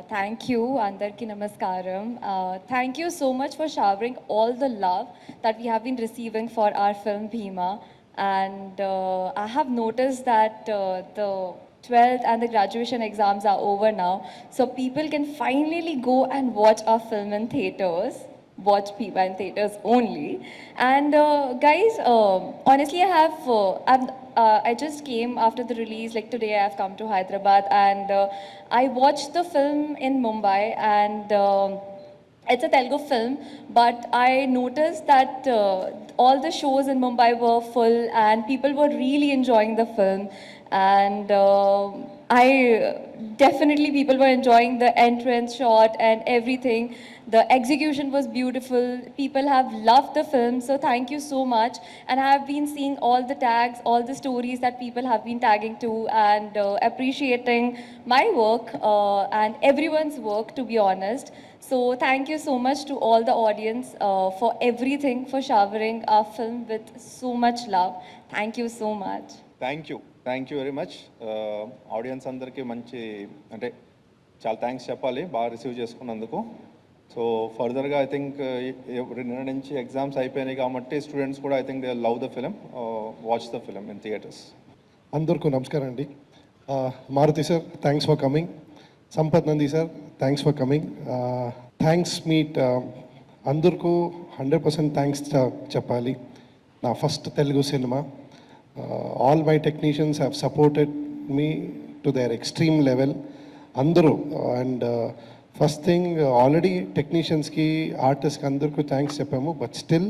Thank you, Andarki Namaskaram. Thank you so much for showering all the love that we have been receiving for our film Bhima. And I have noticed that the 12th and the graduation exams are over now. So people can finally go and watch our film in theaters. Watch Bhima in theaters only. And guys, honestly, I just came after the release. Like today, I have come to Hyderabad and I watched the film in Mumbai and. It's a Telugu film, but I noticed that all the shows in Mumbai were full and people were really enjoying the film. And I definitely people were enjoying the entrance shot and everything. The execution was beautiful. People have loved the film, so thank you so much. And I have been seeing all the tags, all the stories that people have been tagging to and appreciating my work and everyone's work, to be honest. So thank you so much to all the audience for everything, for showering our film with so much love. Thank you so much. Thank you very much. Audience అందరికీ మంచి అంటే చాలా thanks చెప్పాలి బాగా receive చేసుకున్నందుకు. So ఫర్దర్గా I think నిన్న నుంచి ఎగ్జామ్స్ అయిపోయినాయి కాబట్టి స్టూడెంట్స్ కూడా I think they love the film, watch the film in theatres. అందరికీ నమస్కారం అండి. Maruthi sir thanks for coming. Sampath Nandi sir thanks for coming. Thanks meet అందరికీ 100% థ్యాంక్స్ చెప్పాలి. నా first Telugu cinema. All my technicians have supported me to their extreme level. Andru and first thing already technicians ki artists andarku thanks cheppamu, but still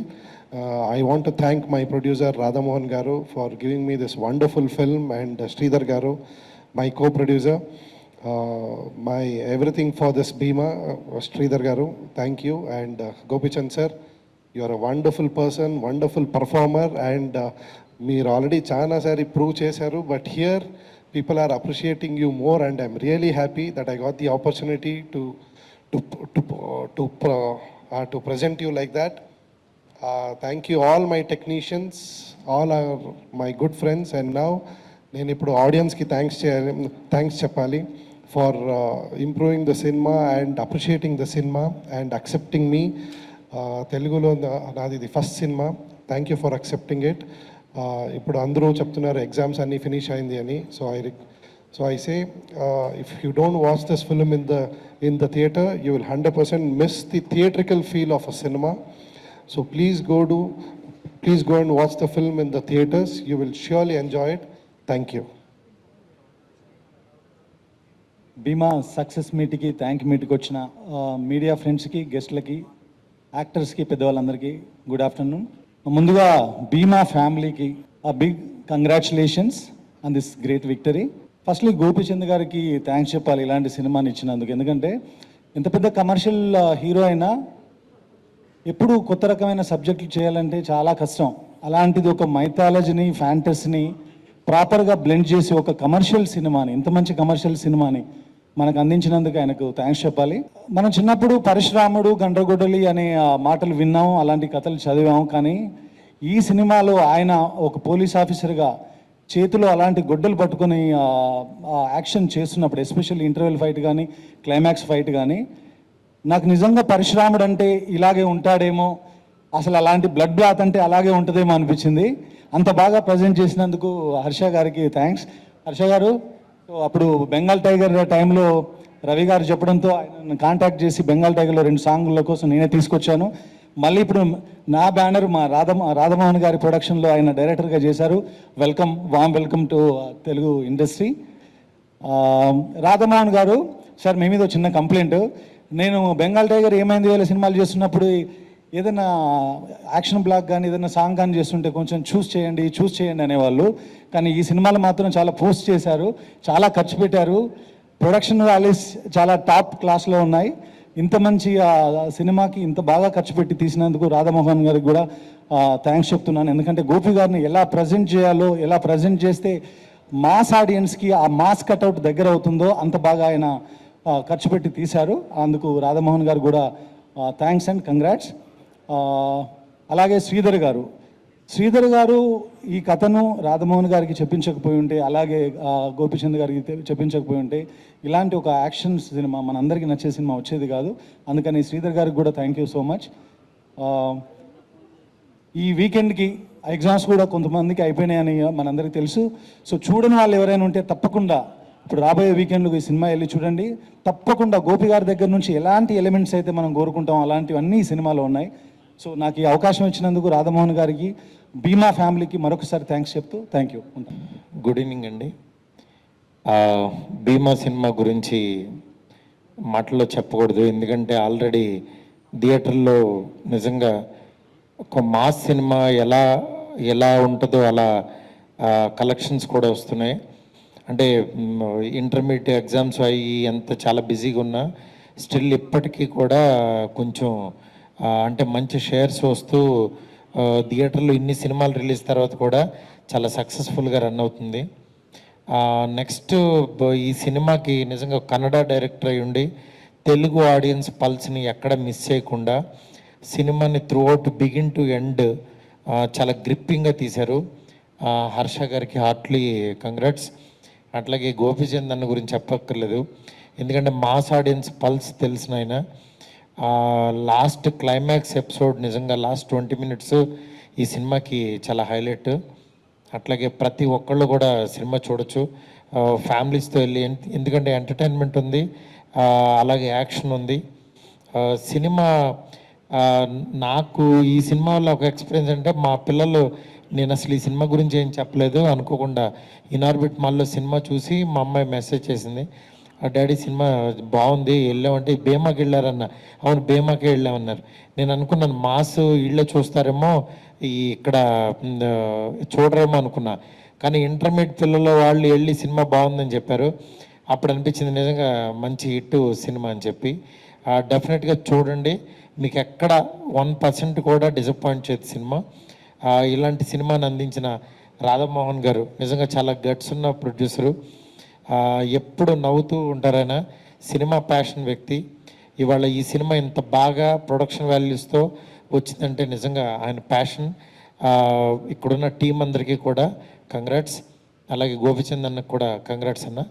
I want to thank my producer Radha Mohan garu for giving me this wonderful film, and Sridhar garu, my co-producer, my everything for this Bhima, Sridhar garu, thank you. And Gopichand sir, you are a wonderful person, wonderful performer, and మీరు already చాలాసారి prove చేశారు, but here people are appreciating you more, and I'm really happy that I got the opportunity to present you like that. Thank you all my technicians, all are my good friends. And now నేను ఇప్పుడు ఆడియన్స్కి thanks చెప్పాలి for improving the cinema and appreciating the cinema and accepting me. తెలుగులో నాది ఇది first cinema. Thank you for accepting it. ఇప్పుడు అందరూ చెప్తున్నారు ఎగ్జామ్స్ అన్నీ ఫినిష్ అయింది అని. So I say if you don't watch this film in the theatre, you will 100% miss the theatrical feel of a cinema. So please go and watch the film in the theaters. You will surely enjoy it. Thank you. Bhimaa success మీట్కి మీట్కి వచ్చిన media ఫ్రెండ్స్కి, గెస్ట్లకి, యాక్టర్స్కి, పెద్దవాళ్ళందరికీ good afternoon. ముందుగా భీమా ఫ్యామిలీకి big congratulations on this great victory. Firstly Gopichand గారికి thanks చెప్పాలి ఇలాంటి సినిమాని ఇచ్చినందుకు. ఎందుకంటే ఎంత పెద్ద కమర్షియల్ హీరో అయినా ఎప్పుడు కొత్త రకమైన సబ్జెక్టులు చేయాలంటే చాలా కష్టం. అలాంటిది ఒక మైథాలజీని, ఫ్యాంటసీని ప్రాపర్గా బ్లెండ్ చేసి ఒక కమర్షియల్ సినిమాని, ఇంత మంచి కమర్షియల్ సినిమాని మనకు అందించినందుకు ఆయనకు థ్యాంక్స్ చెప్పాలి. మనం చిన్నప్పుడు పరశురాముడు, గండ్రగొడ్డలి అనే మాటలు విన్నాం, అలాంటి కథలు చదివాం. కానీ ఈ సినిమాలో ఆయన ఒక పోలీస్ ఆఫీసర్గా చేతిలో అలాంటి గొడ్డలు పట్టుకొని యాక్షన్ చేస్తున్నప్పుడు, ఎస్పెషల్లీ ఇంటర్వెల్ ఫైట్ కానీ క్లైమాక్స్ ఫైట్ కానీ, నాకు నిజంగా పరశురాముడు అంటే ఇలాగే ఉంటాడేమో, అసలు అలాంటి బ్లడ్ బ్లాత్ అంటే అలాగే ఉంటుందేమో అనిపించింది. అంత బాగా ప్రజెంట్ చేసినందుకు హర్ష గారికి థ్యాంక్స్. హర్ష గారు అప్పుడు బెంగాల్ టైగర్ టైంలో రవి గారు చెప్పడంతో ఆయన కాంటాక్ట్ చేసి బెంగాల్ టైగర్లో 2 సాంగుల కోసం నేనే తీసుకొచ్చాను. మళ్ళీ ఇప్పుడు నా బ్యానర్ మా రాధమోహన్ గారి ప్రొడక్షన్లో ఆయన డైరెక్టర్గా చేశారు. Warm welcome to Telugu industry. Radhamohan గారు, సార్ మీ మీద చిన్న కంప్లైంట్. నేను బెంగాల్ టైగర్ ఏమైంది వేళ సినిమాలు చేస్తున్నప్పుడు ఏదైనా యాక్షన్ బ్లాక్ కానీ ఏదైనా సాంగ్ కానీ చేస్తుంటే కొంచెం చూస్ చేయండి అనేవాళ్ళు. కానీ ఈ సినిమాలు మాత్రం చాలా పోస్ట్ చేశారు, చాలా ఖర్చు పెట్టారు. ప్రొడక్షన్ వాల్యూస్ చాలా టాప్ క్లాస్లో ఉన్నాయి. ఇంత మంచి సినిమాకి ఇంత బాగా ఖర్చు పెట్టి తీసినందుకు రాధామోహన్ గారికి కూడా థ్యాంక్స్ చెప్తున్నాను. ఎందుకంటే గోపి గారిని ఎలా ప్రజెంట్ చేయాలో, ఎలా ప్రజెంట్ చేస్తే మాస్ ఆడియన్స్కి ఆ మాస్ కట్అవుట్ దగ్గర అవుతుందో అంత బాగా ఆయన ఖర్చు పెట్టి తీశారు. అందుకు రాధామోహన్ గారు కూడా థ్యాంక్స్ అండ్ కంగ్రాట్స్. అలాగే శ్రీధర్ గారు, శ్రీధర్ గారు ఈ కథను రాధమోహన్ గారికి చెప్పించకపోయి ఉంటే, అలాగే గోపిచంద్ గారికి చెప్పించకపోయి ఉంటే ఇలాంటి ఒక యాక్షన్ సినిమా మనందరికీ నచ్చే సినిమా వచ్చేది కాదు. అందుకని శ్రీధర్ గారికి కూడా థ్యాంక్ యూ సో మచ్. ఈ వీకెండ్కి ఎగ్జామ్స్ కూడా కొంతమందికి అయిపోయినాయని మనందరికీ తెలుసు. సో చూడని వాళ్ళు ఎవరైనా ఉంటే తప్పకుండా ఇప్పుడు రాబోయే వీకెండ్లో ఈ సినిమా వెళ్ళి చూడండి. తప్పకుండా గోపి గారి దగ్గర నుంచి ఎలాంటి ఎలిమెంట్స్ అయితే మనం కోరుకుంటాం అలాంటివన్నీ ఈ సినిమాలో ఉన్నాయి. సో నాకు ఈ అవకాశం ఇచ్చినందుకు రాధమోహన్ గారికి, భీమా ఫ్యామిలీకి మరొకసారి థ్యాంక్స్ చెప్తూ థ్యాంక్ యూ. గుడ్ ఈవినింగ్ అండి. భీమా సినిమా గురించి మాటల్లో చెప్పకూడదు, ఎందుకంటే ఆల్రెడీ థియేటర్లో నిజంగా ఒక మాస్ సినిమా ఎలా ఉంటుందో అలా కలెక్షన్స్ కూడా వస్తున్నాయి. అంటే ఇంటర్మీడియట్ ఎగ్జామ్స్ అయ్యి ఎంత చాలా బిజీగా ఉన్నా స్టిల్ ఇప్పటికీ కూడా కొంచెం అంటే మంచి షేర్స్ వస్తూ థియేటర్లో ఇన్ని సినిమాలు రిలీజ్ తర్వాత కూడా చాలా సక్సెస్ఫుల్గా రన్ అవుతుంది. నెక్స్ట్ ఈ సినిమాకి నిజంగా కన్నడ డైరెక్టర్ అయి ఉండి తెలుగు ఆడియన్స్ పల్స్ని ఎక్కడ మిస్ చేయకుండా సినిమాని through out begin to end చాలా గ్రిప్పింగ్గా తీశారు. హర్ష గారికి హార్ట్లీ కంగ్రాట్స్. అట్లాగే గోపిచంద్ అన్న గురించి చెప్పక్కర్లేదు, ఎందుకంటే మాస్ ఆడియన్స్ పల్స్ తెలిసిన ఆయన. లాస్ట్ క్లైమాక్స్ ఎపిసోడ్ నిజంగా లాస్ట్ 20 minutes ఈ సినిమాకి చాలా హైలైట్. అట్లాగే ప్రతి ఒక్కళ్ళు కూడా సినిమా చూడొచ్చు ఫ్యామిలీస్తో వెళ్ళి, ఎందుకంటే ఎంటర్టైన్మెంట్ ఉంది, అలాగే యాక్షన్ ఉంది. సినిమా నాకు ఈ సినిమా వల్ల ఒక ఎక్స్పీరియన్స్ అంటే మా పిల్లలు, నేను అసలు ఈ సినిమా గురించి ఏం చెప్పలేదు అనుకోకుండా ఇన్ఆర్బిట్ మాల్లో సినిమా చూసి మా అమ్మాయి మెసేజ్ చేసింది, డాడీ సినిమా బాగుంది వెళ్ళామంటే బేమాకి వెళ్ళారన్న. అవును బేమాకే వెళ్ళామన్నారు. నేను అనుకున్నాను మాస్ ఇళ్ళే చూస్తారేమో ఇక్కడ చూడరేమో అనుకున్నా, కానీ ఇంటర్మీడియట్ పిల్లలు వాళ్ళు వెళ్ళి సినిమా బాగుందని చెప్పారు. అప్పుడు అనిపించింది నిజంగా మంచి హిట్ సినిమా అని చెప్పి. డెఫినెట్గా చూడండి, మీకు ఎక్కడ 1% కూడా డిసప్పాయింట్ చేయదు సినిమా. ఇలాంటి సినిమాని అందించిన రాధామోహన్ గారు నిజంగా చాలా గట్స్ ఉన్న ప్రొడ్యూసరు, ఎప్పుడు నవ్వుతూ ఉంటారైనా, సినిమా ప్యాషన్ వ్యక్తి. ఇవాళ ఈ సినిమా ఇంత బాగా ప్రొడక్షన్ వాల్యూస్తో వచ్చిందంటే నిజంగా ఆయన ప్యాషన్. ఇక్కడున్న టీం అందరికీ కూడా కంగ్రాట్స్, అలాగే గోపిచంద్ అన్నకు కూడా కంగ్రాట్స్ అన్న.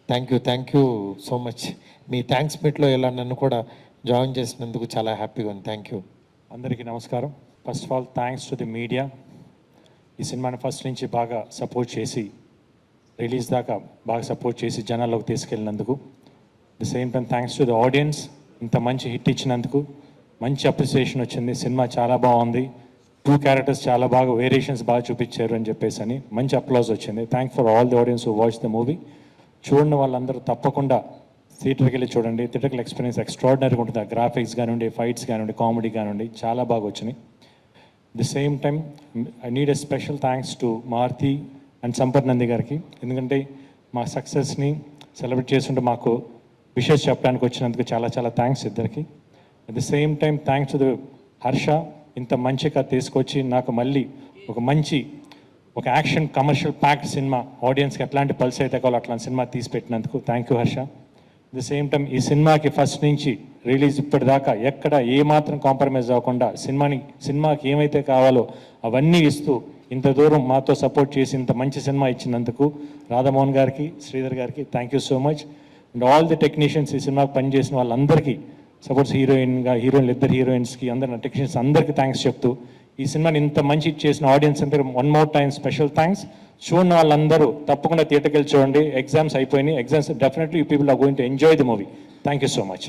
Thank you so much. Me thanks మీట్లో ఇలా నన్ను కూడా జాయిన్ చేసినందుకు చాలా హ్యాపీగా ఉంది. Thank you. అందరికీ నమస్కారం. First of all thanks to the media. ఈ సినిమాని ఫస్ట్ నుంచి బాగా సపోర్ట్ చేసి రిలీజ్ దాకా బాగా సపోర్ట్ చేసి జనాల్లోకి తీసుకెళ్ళినందుకు. The same time thanks to the audience, ఇంత మంచి హిట్ ఇచ్చినందుకు. మంచి అప్రిసియేషన్ వచ్చింది, సినిమా చాలా బాగుంది, 2 characters చాలా బాగా వేరియేషన్స్ బాగా చూపించారు అని చెప్పేసి అని మంచి అప్లాజ్ వచ్చింది. Thank for all the audience who watch the movie. చూడండి వాళ్ళందరూ తప్పకుండా థియేటర్కి వెళ్ళి చూడండి. థియేటర్కి ఎక్స్పీరియన్స్ ఎక్స్ట్రాడినరీగా ఉంటుంది. గ్రాఫిక్స్ కానివ్వండి, ఫైట్స్ కానివ్వండి, కామెడీ కానివ్వండి, చాలా బాగా వచ్చినాయి. The same time I need a special thanks to Maruthi and Sampath Nandi గారికి, ఎందుకంటే మా సక్సెస్ని సెలబ్రేట్ చేస్తుంటే మాకు విషెస్ చెప్పడానికి వచ్చినందుకు చాలా చాలా థ్యాంక్స్ ఇద్దరికి. At the same time thanks to the Harsha, ఇంత మంచిగా తీసుకొచ్చి నాకు మళ్ళీ ఒక యాక్షన్ కమర్షియల్ ప్యాక్డ్ సినిమా, ఆడియన్స్కి ఎట్లాంటి పల్స్ అయితే కావాలో అట్లాంటి సినిమా తీసి పెట్టినందుకు thank you Harsha. At the same time ఈ సినిమాకి ఫస్ట్ నుంచి రిలీజ్ ఇప్పటిదాకా ఎక్కడ ఏమాత్రం కాంప్రమైజ్ అవ్వకుండా సినిమాకి ఏమైతే కావాలో అవన్నీ ఇస్తూ ఇంత దూరం మాతో సపోర్ట్ చేసి ఇంత మంచి సినిమా ఇచ్చినందుకు రాధామోహన్ గారికి, శ్రీధర్ గారికి thank you so much. And all the technicians, ఈ సినిమాకి పనిచేసిన వాళ్ళందరికీ, సపోర్ట్స్ హీరోయిన్లు, ఇద్దరు హీరోయిన్స్కి, అందరి టెక్నీషియన్స్ అందరికీ థ్యాంక్స్ చెప్తూ ఈ సినిమాని ఇంత మంచి చేసిన ఆడియన్స్ అందరూ one more time special thanks. చూడని వాళ్ళందరూ తప్పకుండా థియేటర్కి వెళ్ళి చూడండి. ఎగ్జామ్స్ అయిపోయినాయి, exams definitely you people are going to enjoy the movie. Thank you so much.